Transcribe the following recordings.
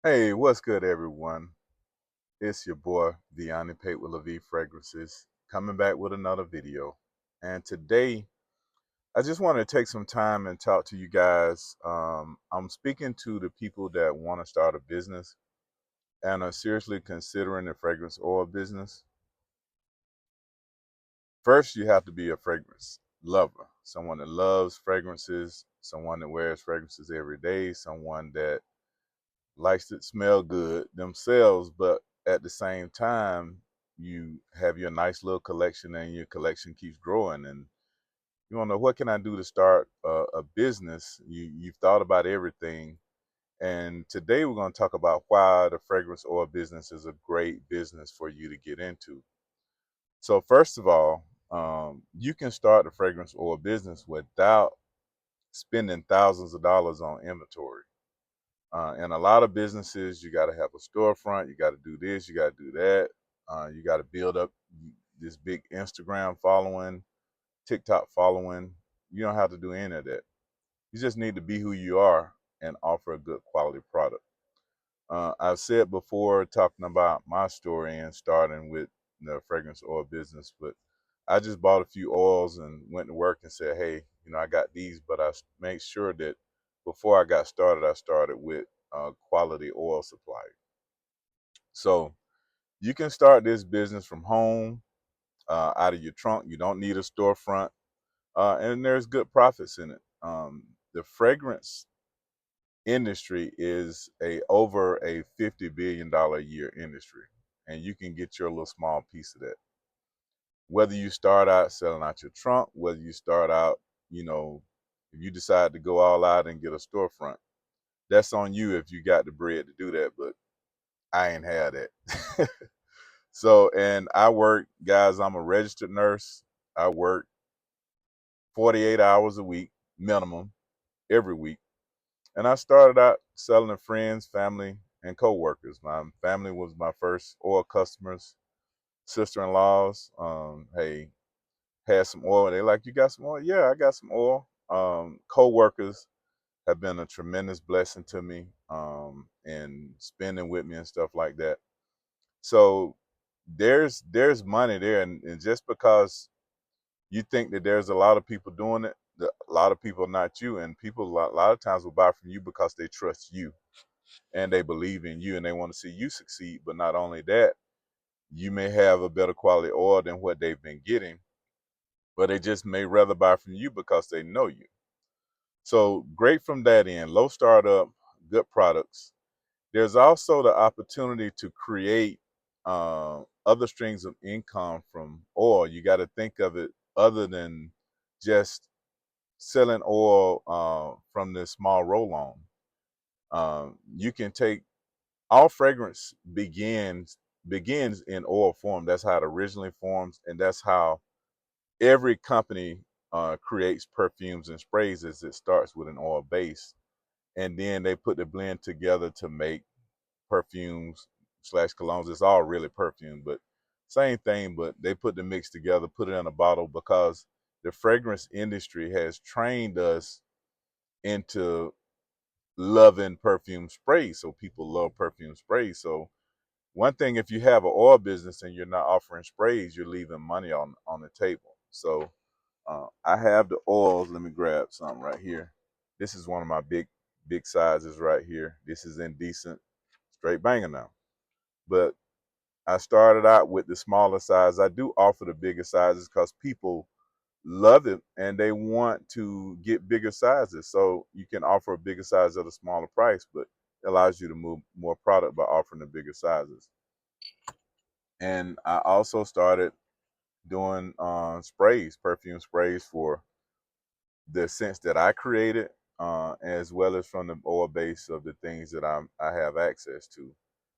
Hey, what's good, everyone? It's your boy, Vianney Pate with LaVie Fragrances, coming back with another video. And today, I just want to take some time and talk to you guys. I'm speaking to the people that want to start a business and are seriously considering the fragrance oil business. First, you have to be a fragrance lover, someone that loves fragrances, someone that wears fragrances every day, someone that likes to smell good themselves, but at the same time, you have your nice little collection and your collection keeps growing. And you want to know, what can I do to start a business? You've thought about everything. And today we're going to talk about why the fragrance oil business is a great business for you to get into. So, first of all, you can start the fragrance oil business without spending thousands of dollars on inventory. In a lot of businesses, you got to have a storefront. You got to do this. You got to do that. You got to build up this big Instagram following, TikTok following. You don't have to do any of that. You just need to be who you are and offer a good quality product. I've said before, talking about my story and starting with the fragrance oil business, but I just bought a few oils and went to work and said, hey, I got these, but I made sure that before I started with quality oil supply. So you can start this business from home, out of your trunk. You don't need a storefront, and there's good profits in it. The fragrance industry is a over a $50 billion a year industry, and you can get your little small piece of that. Whether you start out selling out your trunk, whether you start out, you know, if you decide to go all out and get a storefront, that's on you if you got the bread to do that. But I ain't had that. So, and I work, guys, I'm a registered nurse. I work 48 hours a week, minimum, every week. And I started out selling to friends, family, and coworkers. My family was my first oil customers, sister-in-laws. Hey, had some oil. They like, you got some oil? Yeah, I got some oil. Coworkers have been a tremendous blessing to me, and spending with me and stuff like that. So there's money there, and just because you think that there's a lot of people doing it, a lot of people not you, and people a lot of times will buy from you because they trust you and they believe in you and they want to see you succeed. But not only that, you may have a better quality oil than what they've been getting, but they just may rather buy from you because they know you. So great from that end, low startup, good products. There's also the opportunity to create other streams of income from oil. You got to think of it other than just selling oil from this small roll-on. You can take all fragrance begins in oil form. That's how it originally forms, and that's how every company creates perfumes and sprays. Is it starts with an oil base, and then they put the blend together to make perfumes slash colognes. It's all really perfume, but same thing. But they put the mix together, put it in a bottle because the fragrance industry has trained us into loving perfume sprays. So people love perfume sprays. So one thing, if you have an oil business and you're not offering sprays, you're leaving money on the table. So I have the oils. Let me grab some right here. This is one of my big sizes right here. This is indecent, straight banging now. But I started out with the smaller size. I do offer the bigger sizes because people love it and they want to get bigger sizes. So you can offer a bigger size at a smaller price, but it allows you to move more product by offering the bigger sizes. And I also started doing sprays, perfume sprays for the scents that I created, as well as from the oil base of the things that I have access to.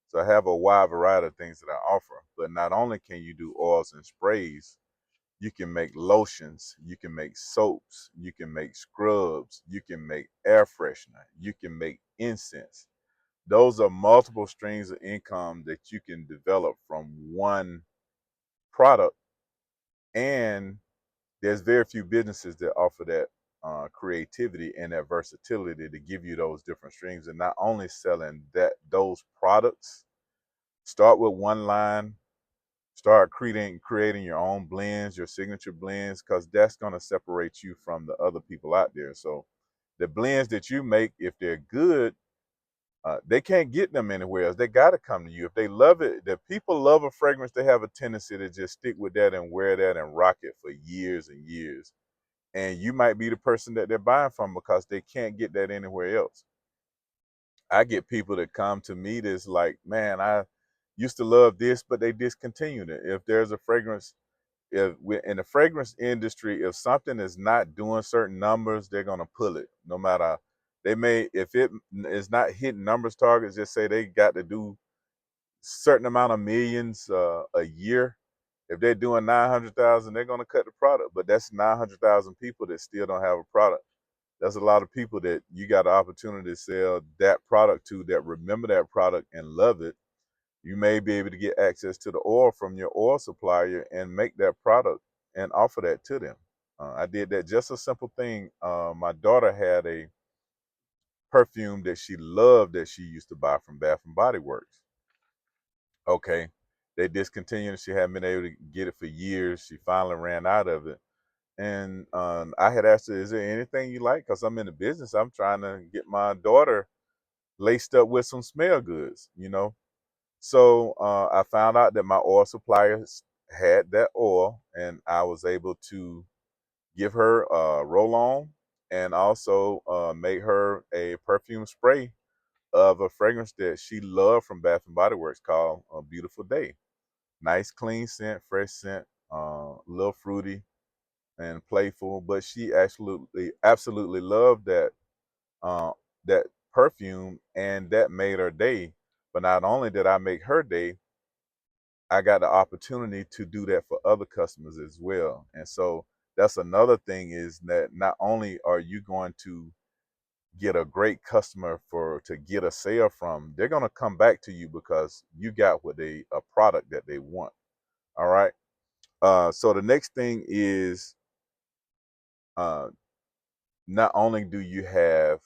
So I have a wide variety of things that I offer. But not only can you do oils and sprays, you can make lotions, you can make soaps, you can make scrubs, you can make air freshener, you can make incense. Those are multiple streams of income that you can develop from one product, and there's very few businesses that offer that creativity and that versatility to give you those different streams, and not only selling those products. Start with one line. Start creating your own blends, your signature blends, because that's going to separate you from the other people out there. So the blends that you make, if they're good, they can't get them anywhere else. They got to come to you. If they love it, if people love a fragrance, they have a tendency to just stick with that and wear that and rock it for years and years. And you might be the person that they're buying from because they can't get that anywhere else. I get people that come to me that's like, man, I used to love this, but they discontinued it. If there's a fragrance, if we in the fragrance industry, if something is not doing certain numbers, they're gonna pull it. No matter they may, if it is not hitting numbers targets, just say they got to do certain amount of millions a year. If they're doing 900,000, they're gonna cut the product. But that's 900,000 people that still don't have a product. That's a lot of people that you got the opportunity to sell that product to, that remember that product and love it. You may be able to get access to the oil from your oil supplier and make that product and offer that to them. I did that, just a simple thing. My daughter had a perfume that she loved that she used to buy from Bath and Body Works. Okay, they discontinued. She hadn't been able to get it for years. She finally ran out of it. And I had asked her, is there anything you like? Because I'm in the business. I'm trying to get my daughter laced up with some smell goods, you know? So I found out that my oil suppliers had that oil, and I was able to give her a roll-on and also make her a perfume spray of a fragrance that she loved from Bath and Body Works called A Beautiful Day. Nice, clean scent, fresh scent, a little fruity and playful, but she absolutely loved uh, that perfume, and that made her day. But not only did I make her day, I got the opportunity to do that for other customers as well. And so that's another thing, is that not only are you going to get a great customer to get a sale from, they're going to come back to you because you got a product that they want. All right. So the next thing is, uh, not only do you have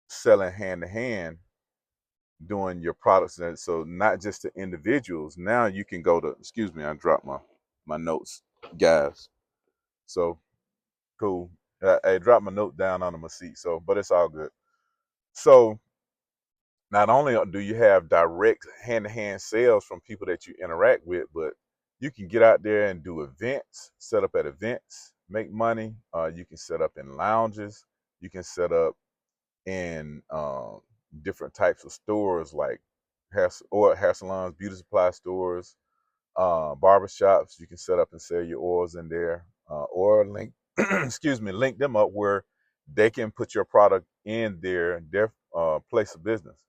selling hand to hand, doing your products, and so not just to individuals. Now you can go to, excuse me, I dropped my notes, guys. So cool. I dropped my note down under my seat, so but it's all good. So not only do you have direct hand to hand sales from people that you interact with, but you can get out there and do events, set up at events, make money. You can set up in lounges. You can set up in different types of stores like hair salons, beauty supply stores, barbershops. You can set up and sell your oils in there, or link, excuse me, link them up where they can put your product in their place of business.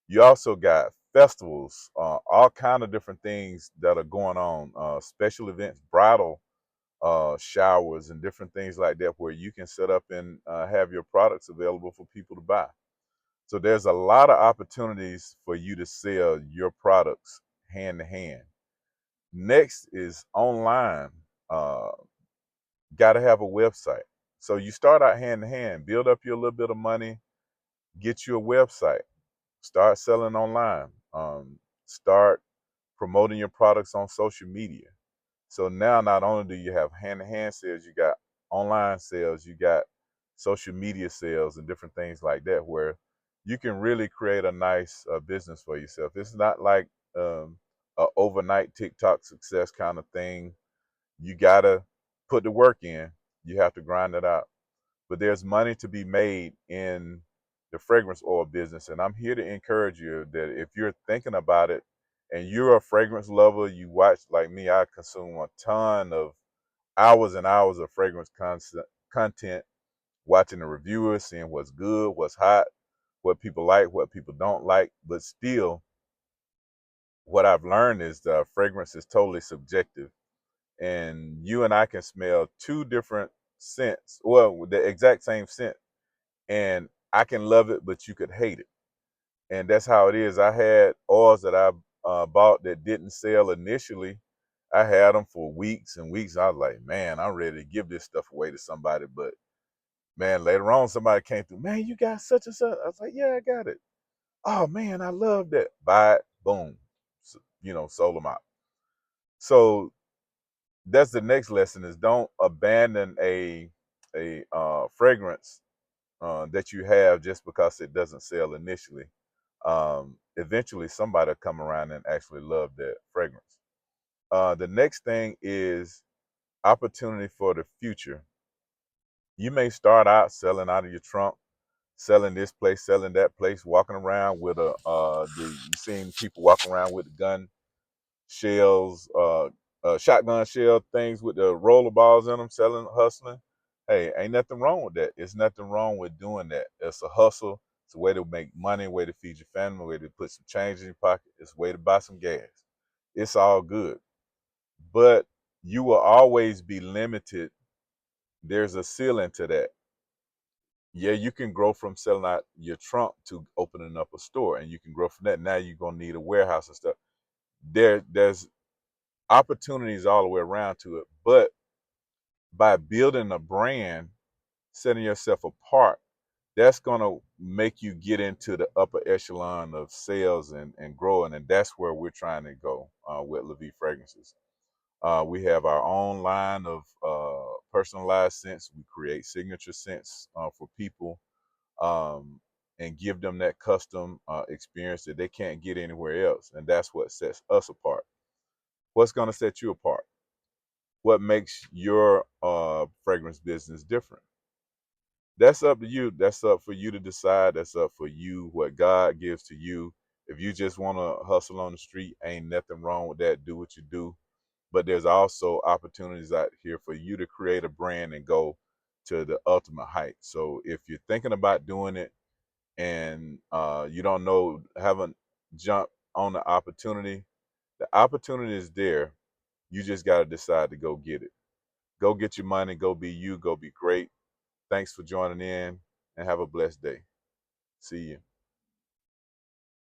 You also got festivals, all kind of different things that are going on, special events, bridal showers, and different things like that, where you can set up and have your products available for people to buy. So there's a lot of opportunities for you to sell your products hand to hand. Next is online. Uh, Got to have a website. So you start out hand to hand, build up your little bit of money, get you a website, start selling online, start promoting your products on social media. So now not only do you have hand to hand sales, you got online sales, you got social media sales, and different things like that, where you can really create a nice business for yourself. It's not like a overnight TikTok success kind of thing. You gotta put the work in. You have to grind it out. But there's money to be made in the fragrance oil business, and I'm here to encourage you that if you're thinking about it and you're a fragrance lover, you watch like me. I consume a ton of hours and hours of fragrance content, watching the reviewers, seeing what's good, what's hot, what people like, what people don't like. But still, what I've learned is the fragrance is totally subjective, and you and I can smell two different scents, well, the exact same scent, and I can love it, but you could hate it. And that's how it is. I had oils that I bought that didn't sell initially. I had them for weeks and weeks. I was like, man, I'm ready to give this stuff away to somebody, but Man, later on, somebody came through, man, you got such and such. I was like, yeah, I got it. Oh man, I love that. Buy it, boom, sold them out. So that's the next lesson: is don't abandon a fragrance that you have just because it doesn't sell initially. Eventually, somebody will come around and actually love that fragrance. The next thing is opportunity for the future. You may start out selling out of your trunk, selling this place, selling that place, walking around with you seen people walking around with gun shells, shotgun shell things with the roller balls in them, selling, hustling. Hey, ain't nothing wrong with that. It's nothing wrong with doing that. It's a hustle. It's a way to make money, a way to feed your family, a way to put some change in your pocket. It's a way to buy some gas. It's all good. But you will always be limited. There's a ceiling to that. Yeah, you can grow from selling out your trunk to opening up a store, and you can grow from that. Now you're gonna need a warehouse and stuff. There's opportunities all the way around to it, but by building a brand, setting yourself apart, that's gonna make you get into the upper echelon of sales and growing, and that's where we're trying to go with LaVie Fragrances. We have our own line of personalized scents. We create signature scents for people and give them that custom experience that they can't get anywhere else. And that's what sets us apart. What's going to set you apart? What makes your fragrance business different? That's up to you. That's up for you to decide. That's up for you, what God gives to you. If you just want to hustle on the street, ain't nothing wrong with that. Do what you do. But there's also opportunities out here for you to create a brand and go to the ultimate height. So if you're thinking about doing it and you don't know, haven't jumped on the opportunity is there. You just got to decide to go get it. Go get your money. Go be you. Go be great. Thanks for joining in and have a blessed day. See you.